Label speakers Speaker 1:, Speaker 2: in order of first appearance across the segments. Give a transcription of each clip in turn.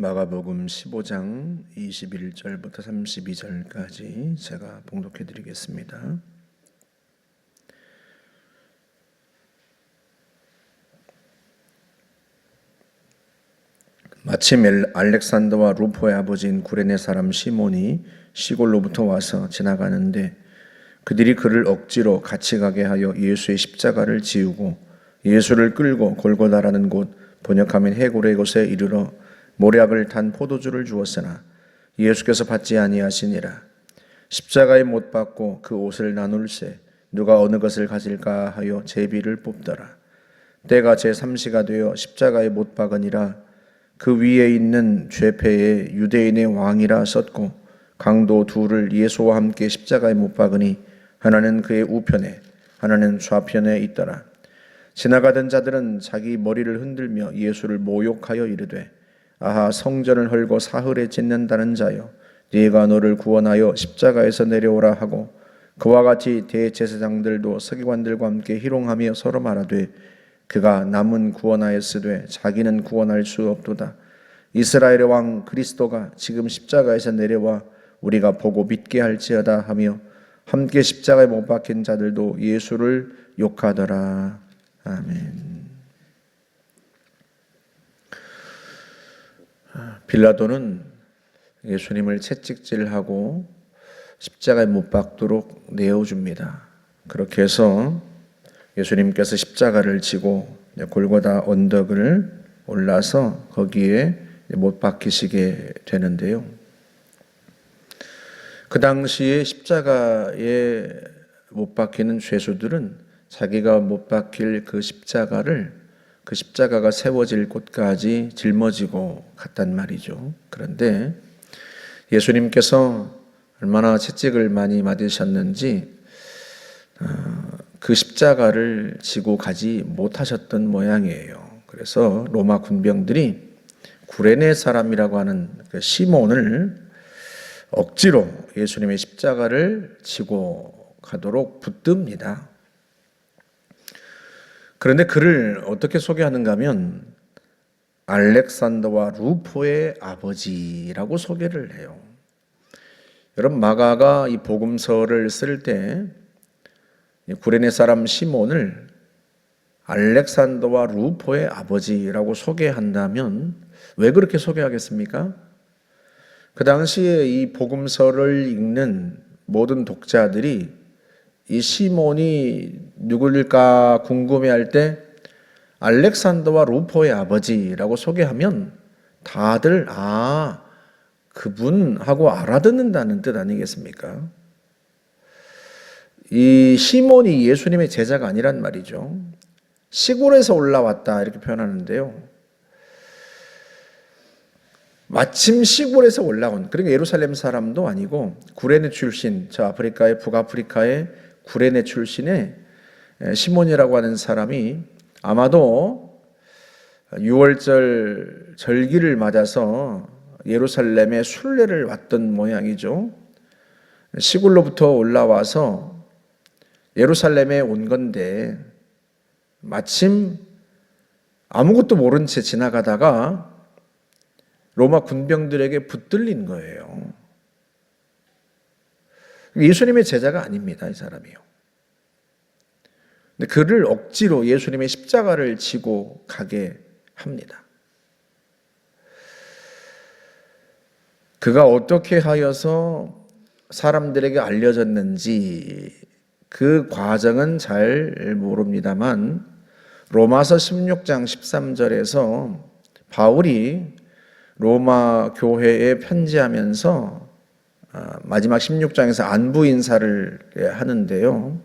Speaker 1: 마가복음 15장 21절부터 32절까지 제가 봉독해 드리겠습니다. 마침 알렉산더와 루포의 아버지인 구레네 사람 시몬이 시골로부터 와서 지나가는데 그들이 그를 억지로 같이 가게 하여 예수의 십자가를 지우고 예수를 끌고 골고다라는 곳, 번역하면 해골의 곳에 이르러 모략을 탄 포도주를 주었으나 예수께서 받지 아니하시니라. 십자가에 못 박고 그 옷을 나눌세 누가 어느 것을 가질까 하여 제비를 뽑더라. 때가 제3시가 되어 십자가에 못 박으니라. 그 위에 있는 죄패에 유대인의 왕이라 썼고 강도 둘을 예수와 함께 십자가에 못 박으니 하나는 그의 우편에 하나는 좌편에 있더라. 지나가던 자들은 자기 머리를 흔들며 예수를 모욕하여 이르되 아하, 성전을 헐고 사흘에 짓는다는 자여, 네가 너를 구원하여 십자가에서 내려오라 하고 그와 같이 대제사장들도 서기관들과 함께 희롱하며 서로 말하되 그가 남은 구원하였으되 자기는 구원할 수 없도다. 이스라엘의 왕 그리스도가 지금 십자가에서 내려와 우리가 보고 믿게 할지어다 하며 함께 십자가에 못 박힌 자들도 예수를 욕하더라. 아멘. 빌라도는 예수님을 채찍질하고 십자가에 못 박도록 내어줍니다. 그렇게 해서 예수님께서 십자가를 지고 골고다 언덕을 올라서 거기에 못 박히시게 되는데요. 그 당시에 십자가에 못 박히는 죄수들은 자기가 못 박힐 그 십자가가 세워질 곳까지 짊어지고 갔단 말이죠. 그런데 예수님께서 얼마나 채찍을 많이 맞으셨는지 그 십자가를 지고 가지 못하셨던 모양이에요. 그래서 로마 군병들이 구레네 사람이라고 하는 그 시몬을 억지로 예수님의 십자가를 지고 가도록 붙듭니다. 그런데 그를 어떻게 소개하는가 하면 알렉산더와 루포의 아버지라고 소개를 해요. 여러분, 마가가 이 복음서를 쓸 때 구레네 사람 시몬을 알렉산더와 루포의 아버지라고 소개한다면 왜 그렇게 소개하겠습니까? 그 당시에 이 복음서를 읽는 모든 독자들이 이 시몬이 누구일까 궁금해할 때 알렉산더와 루포의 아버지라고 소개하면 다들 그분하고 알아듣는다는 뜻 아니겠습니까? 이 시몬이 예수님의 제자가 아니란 말이죠. 시골에서 올라왔다 이렇게 표현하는데요. 마침 시골에서 올라온, 그러니까 예루살렘 사람도 아니고 구레네 출신, 저 아프리카의 북아프리카의 구레네 출신의 시몬이라고 하는 사람이 아마도 6월절 절기를 맞아서 예루살렘에 순례를 왔던 모양이죠. 시골로부터 올라와서 예루살렘에 온 건데 마침 아무것도 모른 채 지나가다가 로마 군병들에게 붙들린 거예요. 예수님의 제자가 아닙니다, 이 사람이요. 근데 그를 억지로 예수님의 십자가를 지고 가게 합니다. 그가 어떻게 하여서 사람들에게 알려졌는지 그 과정은 잘 모릅니다만 로마서 16장 13절에서 바울이 로마 교회에 편지하면서 마지막 16장에서 안부 인사를 하는데요.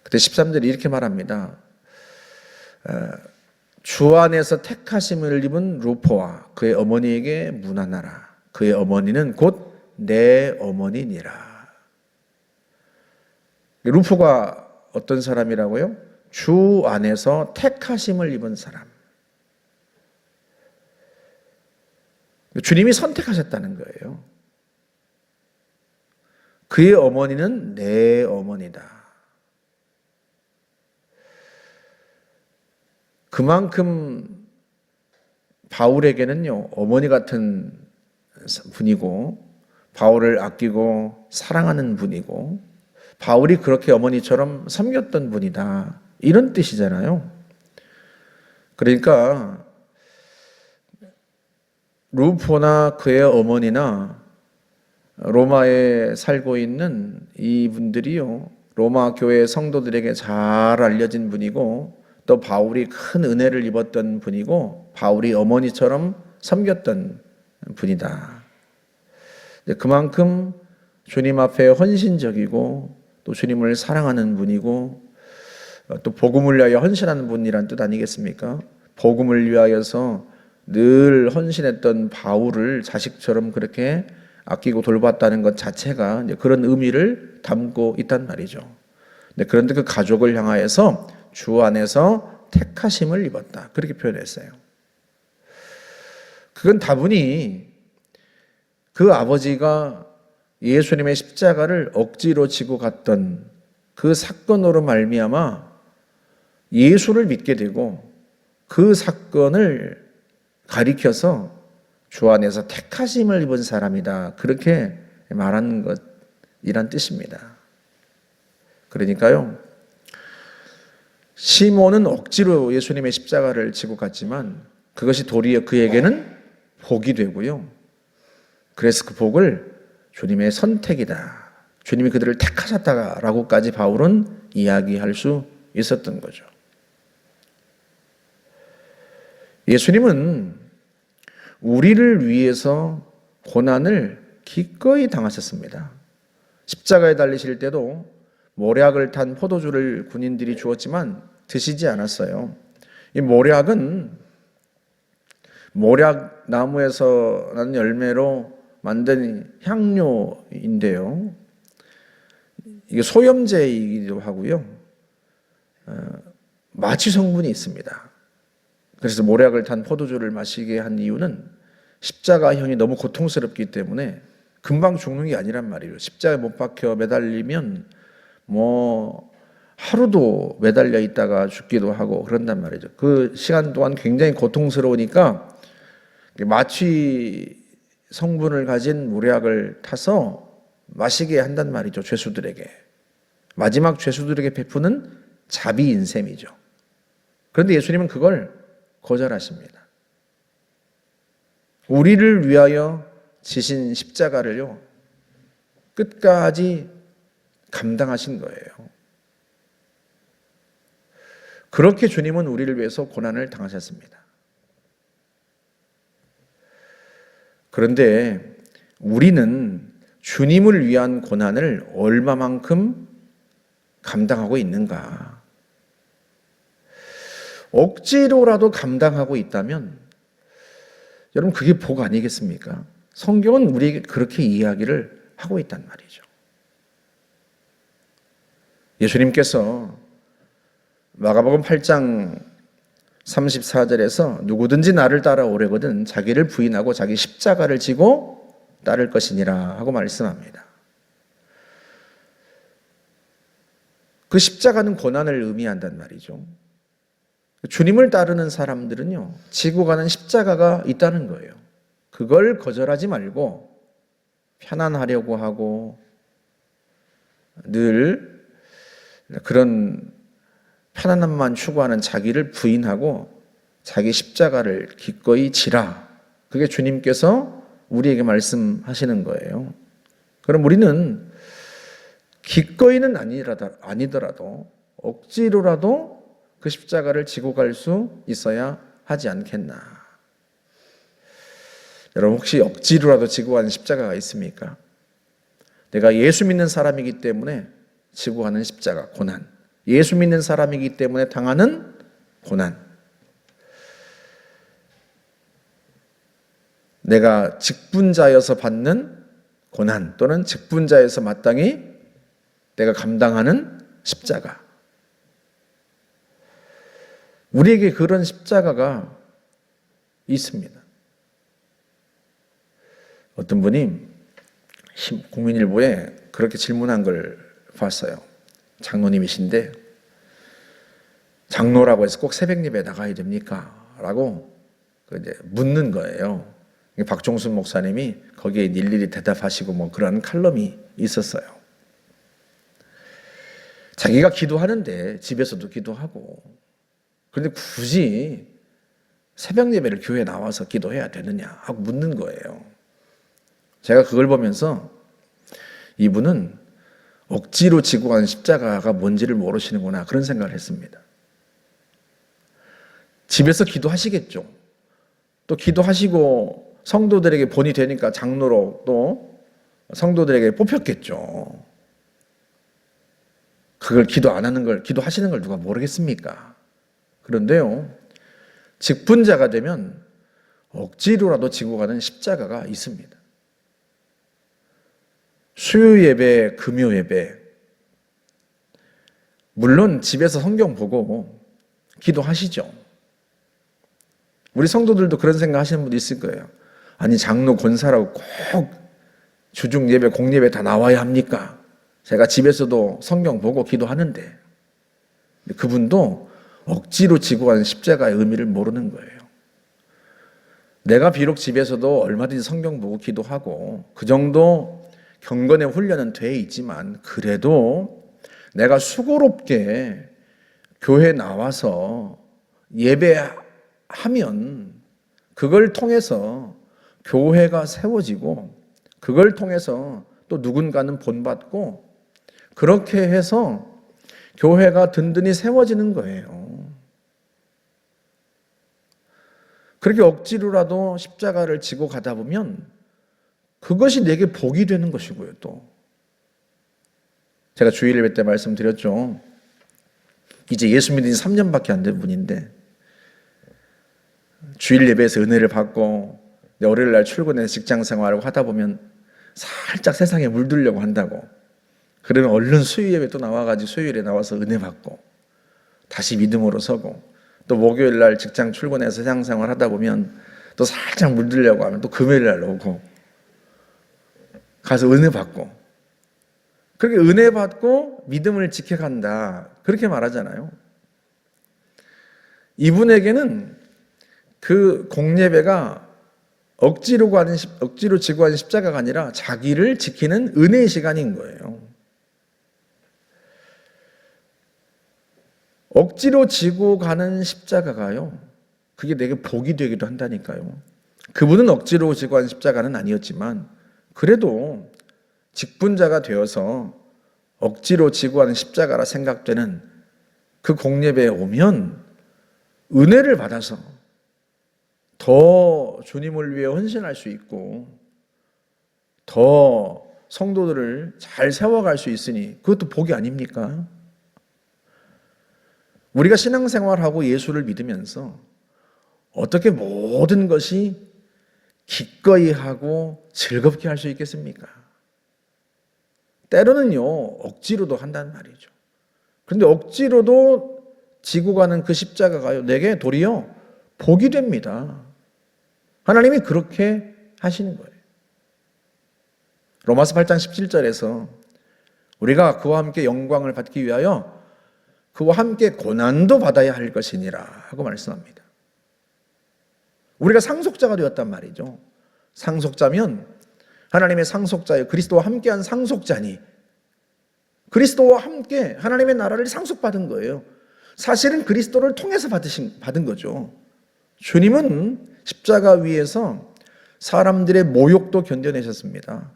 Speaker 1: 그때 13절이 이렇게 말합니다. 주 안에서 택하심을 입은 루포와 그의 어머니에게 문안하라. 그의 어머니는 곧 내 어머니니라. 루포가 어떤 사람이라고요? 주 안에서 택하심을 입은 사람. 주님이 선택하셨다는 거예요. 그의 어머니는 내 어머니다. 그만큼 바울에게는요, 어머니 같은 분이고, 바울을 아끼고 사랑하는 분이고, 바울이 그렇게 어머니처럼 섬겼던 분이다, 이런 뜻이잖아요. 그러니까 루포나 그의 어머니나 로마에 살고 있는 이분들이요, 로마 교회 성도들에게 잘 알려진 분이고, 또 바울이 큰 은혜를 입었던 분이고, 바울이 어머니처럼 섬겼던 분이다. 그만큼 주님 앞에 헌신적이고 또 주님을 사랑하는 분이고, 또 복음을 위하여 헌신하는 분이란 뜻 아니겠습니까? 복음을 위하여서 늘 헌신했던 바울을 자식처럼 그렇게 아끼고 돌봤다는 것 자체가 그런 의미를 담고 있단 말이죠. 그런데 그 가족을 향하여서 주 안에서 택하심을 입었다, 그렇게 표현했어요. 그건 다분히 그 아버지가 예수님의 십자가를 억지로 지고 갔던 그 사건으로 말미암아 예수를 믿게 되고, 그 사건을 가리켜서 주 안에서 택하심을 입은 사람이다, 그렇게 말하는 것이란 뜻입니다. 그러니까요, 시몬은 억지로 예수님의 십자가를 지고 갔지만 그것이 도리어 그에게는 복이 되고요, 그래서 그 복을 주님의 선택이다, 주님이 그들을 택하셨다라고까지 바울은 이야기할 수 있었던 거죠. 예수님은 우리를 위해서 고난을 기꺼이 당하셨습니다. 십자가에 달리실 때도 모략을 탄 포도주를 군인들이 주었지만 드시지 않았어요. 이 모략은 모략 나무에서 나는 열매로 만든 향료인데요, 이게 소염제이기도 하고요, 마취 성분이 있습니다. 그래서 모략을 탄 포도주를 마시게 한 이유는 십자가형이 너무 고통스럽기 때문에 금방 죽는 게 아니란 말이에요. 십자가에 못 박혀 매달리면 하루도 매달려 있다가 죽기도 하고 그런단 말이죠. 그 시간 동안 굉장히 고통스러우니까 마취 성분을 가진 모략을 타서 마시게 한단 말이죠, 죄수들에게. 마지막 죄수들에게 베푸는 자비인 셈이죠. 그런데 예수님은 그걸 거절하십니다. 우리를 위하여 지신 십자가를요, 끝까지 감당하신 거예요. 그렇게 주님은 우리를 위해서 고난을 당하셨습니다. 그런데 우리는 주님을 위한 고난을 얼마만큼 감당하고 있는가? 억지로라도 감당하고 있다면 여러분, 그게 복 아니겠습니까? 성경은 우리에게 그렇게 이야기를 하고 있단 말이죠. 예수님께서 마가복음 8장 34절에서 누구든지 나를 따라오려거든 자기를 부인하고 자기 십자가를 지고 따를 것이니라 하고 말씀합니다. 그 십자가는 고난을 의미한단 말이죠. 주님을 따르는 사람들은요, 지고 가는 십자가가 있다는 거예요. 그걸 거절하지 말고 편안하려고 하고 늘 그런 편안함만 추구하는 자기를 부인하고 자기 십자가를 기꺼이 지라. 그게 주님께서 우리에게 말씀하시는 거예요. 그럼 우리는 기꺼이는 아니더라도 억지로라도 그 십자가를 지고 갈 수 있어야 하지 않겠나. 여러분, 혹시 억지로라도 지고 가는 십자가가 있습니까? 내가 예수 믿는 사람이기 때문에 지고 가는 십자가, 고난. 예수 믿는 사람이기 때문에 당하는 고난. 내가 직분자여서 받는 고난, 또는 직분자여서 마땅히 내가 감당하는 십자가. 우리에게 그런 십자가가 있습니다. 어떤 분이 국민일보에 그렇게 질문한 걸 봤어요. 장로님이신데, 장로라고 해서 꼭 새벽 예배 나가야 됩니까? 라고 이제 묻는 거예요. 박종순 목사님이 거기에 일일이 대답하시고 뭐 그런 칼럼이 있었어요. 자기가 기도하는데 집에서도 기도하고, 그런데 굳이 새벽 예배를 교회에 나와서 기도해야 되느냐 하고 묻는 거예요. 제가 그걸 보면서 이분은 억지로 지고 가는 십자가가 뭔지를 모르시는구나, 그런 생각을 했습니다. 집에서 기도하시겠죠. 또 기도하시고 성도들에게 본이 되니까 장로로 또 성도들에게 뽑혔겠죠. 그걸 기도 안 하는 걸, 기도하시는 걸 누가 모르겠습니까? 그런데요, 직분자가 되면 억지로라도 지고 가는 십자가가 있습니다. 수요 예배, 금요 예배, 물론 집에서 성경 보고 기도하시죠. 우리 성도들도 그런 생각 하시는 분도 있을 거예요. 아니, 장로 권사라고 꼭 주중 예배, 공예배 다 나와야 합니까? 제가 집에서도 성경 보고 기도하는데. 그분도 억지로 지고 가는 십자가의 의미를 모르는 거예요. 내가 비록 집에서도 얼마든지 성경 보고 기도하고 그 정도 경건의 훈련은 돼 있지만, 그래도 내가 수고롭게 교회 나와서 예배하면 그걸 통해서 교회가 세워지고, 그걸 통해서 또 누군가는 본받고, 그렇게 해서 교회가 든든히 세워지는 거예요. 그렇게 억지로라도 십자가를 지고 가다 보면 그것이 내게 복이 되는 것이고요. 또 제가 주일 예배 때 말씀드렸죠. 이제 예수 믿은 지 3년밖에 안 된 분인데 주일 예배에서 은혜를 받고 월요일 날 출근해서 직장 생활을 하다 보면 살짝 세상에 물들려고 한다고, 그러면 얼른 수요 예배 또 나와가지고 수요일에 나와서 은혜 받고 다시 믿음으로 서고, 또 목요일 날 직장 출근해서 세상 생활 하다 보면 또 살짝 물들려고 하면 또 금요일 날 오고 가서 은혜 받고, 그렇게 은혜 받고 믿음을 지켜간다, 그렇게 말하잖아요. 이분에게는 그 공예배가 억지로 지고 가는 십자가가 아니라 자기를 지키는 은혜의 시간인 거예요. 억지로 지고 가는 십자가가요, 그게 내게 복이 되기도 한다니까요. 그분은 억지로 지고 가는 십자가는 아니었지만 그래도 직분자가 되어서 억지로 지고 가는 십자가라 생각되는 그 공예배에 오면 은혜를 받아서 더 주님을 위해 헌신할 수 있고 더 성도들을 잘 세워갈 수 있으니 그것도 복이 아닙니까? 우리가 신앙생활하고 예수를 믿으면서 어떻게 모든 것이 기꺼이 하고 즐겁게 할 수 있겠습니까? 때로는요, 억지로도 한다는 말이죠. 그런데 억지로도 지고 가는 그 십자가가요, 내게 도리어 복이 됩니다. 하나님이 그렇게 하시는 거예요. 로마서 8장 17절에서 우리가 그와 함께 영광을 받기 위하여 그와 함께 고난도 받아야 할 것이니라 하고 말씀합니다. 우리가 상속자가 되었단 말이죠. 상속자면 하나님의 상속자여 그리스도와 함께한 상속자니, 그리스도와 함께 하나님의 나라를 상속받은 거예요. 사실은 그리스도를 통해서 받은 거죠. 주님은 십자가 위에서 사람들의 모욕도 견뎌내셨습니다.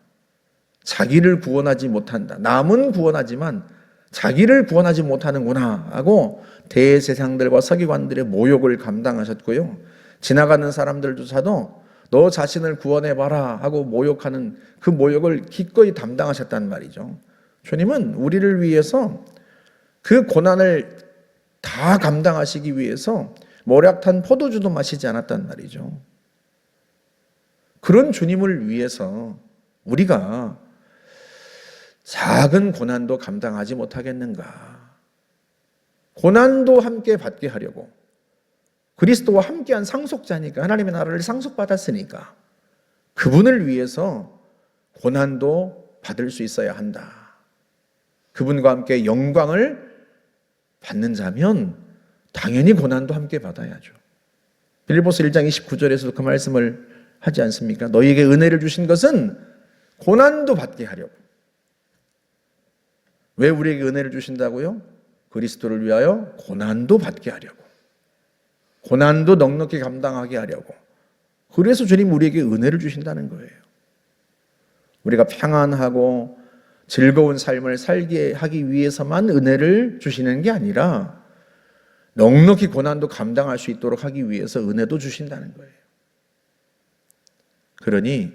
Speaker 1: 자기를 구원하지 못한다, 남은 구원하지만 자기를 구원하지 못하는구나 하고 대제사장들과 서기관들의 모욕을 감당하셨고요, 지나가는 사람들조차도 너 자신을 구원해봐라 하고 모욕하는 그 모욕을 기꺼이 담당하셨단 말이죠. 주님은 우리를 위해서 그 고난을 다 감당하시기 위해서 모략탄 포도주도 마시지 않았단 말이죠. 그런 주님을 위해서 우리가 작은 고난도 감당하지 못하겠는가? 고난도 함께 받게 하려고, 그리스도와 함께한 상속자니까, 하나님의 나라를 상속받았으니까 그분을 위해서 고난도 받을 수 있어야 한다. 그분과 함께 영광을 받는 자면 당연히 고난도 함께 받아야죠. 빌립보서 1장 29절에서도 그 말씀을 하지 않습니까? 너희에게 은혜를 주신 것은 고난도 받게 하려고. 왜 우리에게 은혜를 주신다고요? 그리스도를 위하여 고난도 받게 하려고. 고난도 넉넉히 감당하게 하려고. 그래서 주님 우리에게 은혜를 주신다는 거예요. 우리가 평안하고 즐거운 삶을 살게 하기 위해서만 은혜를 주시는 게 아니라 넉넉히 고난도 감당할 수 있도록 하기 위해서 은혜도 주신다는 거예요. 그러니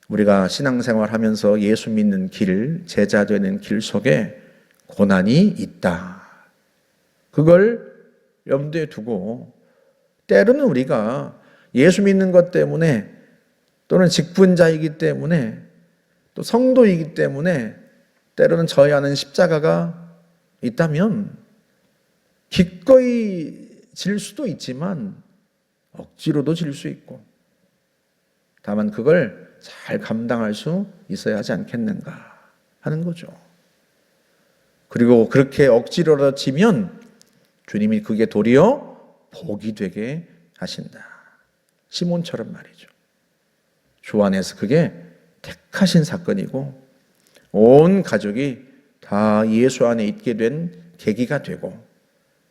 Speaker 1: 우리가 신앙생활하면서 예수 믿는 길, 제자 되는 길 속에 고난이 있다. 그걸 염두에 두고 때로는 우리가 예수 믿는 것 때문에 또는 직분자이기 때문에 또 성도이기 때문에 때로는 져야 하는 십자가가 있다면 기꺼이 질 수도 있지만 억지로도 질 수 있고 다만 그걸 잘 감당할 수 있어야 하지 않겠는가 하는 거죠. 그리고 그렇게 억지로라도 지면 주님이 그게 도리어 복이 되게 하신다. 시몬처럼 말이죠. 주 안에서 그게 택하신 사건이고 온 가족이 다 예수 안에 있게 된 계기가 되고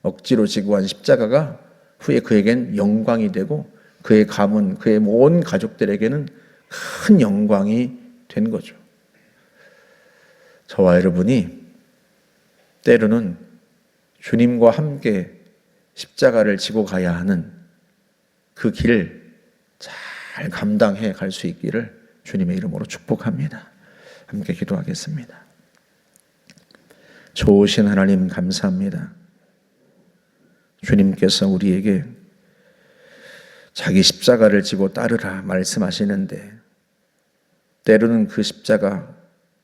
Speaker 1: 억지로 지고 한 십자가가 후에 그에겐 영광이 되고 그의 가문, 그의 온 가족들에게는 큰 영광이 된 거죠. 저와 여러분이 때로는 주님과 함께 십자가를 지고 가야 하는 그 길 잘 감당해 갈 수 있기를 주님의 이름으로 축복합니다. 함께 기도하겠습니다. 좋으신 하나님 감사합니다. 주님께서 우리에게 자기 십자가를 지고 따르라 말씀하시는데 때로는 그 십자가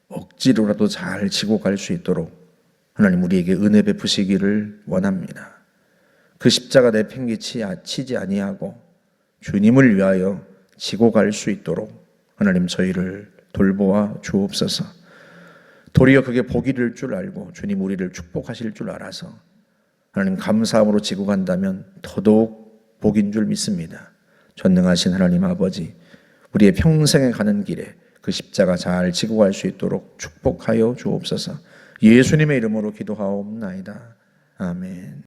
Speaker 1: 억지로라도 잘 지고 갈 수 있도록 하나님 우리에게 은혜 베푸시기를 원합니다. 그 십자가 내팽개치지 아니하고 주님을 위하여 지고 갈 수 있도록 하나님 저희를 돌보아 주옵소서. 도리어 그게 복이 될 줄 알고 주님 우리를 축복하실 줄 알아서 하나님 감사함으로 지고 간다면 더더욱 복인 줄 믿습니다. 전능하신 하나님 아버지, 우리의 평생에 가는 길에 그 십자가 잘 지고 갈 수 있도록 축복하여 주옵소서. 예수님의 이름으로 기도하옵나이다. 아멘.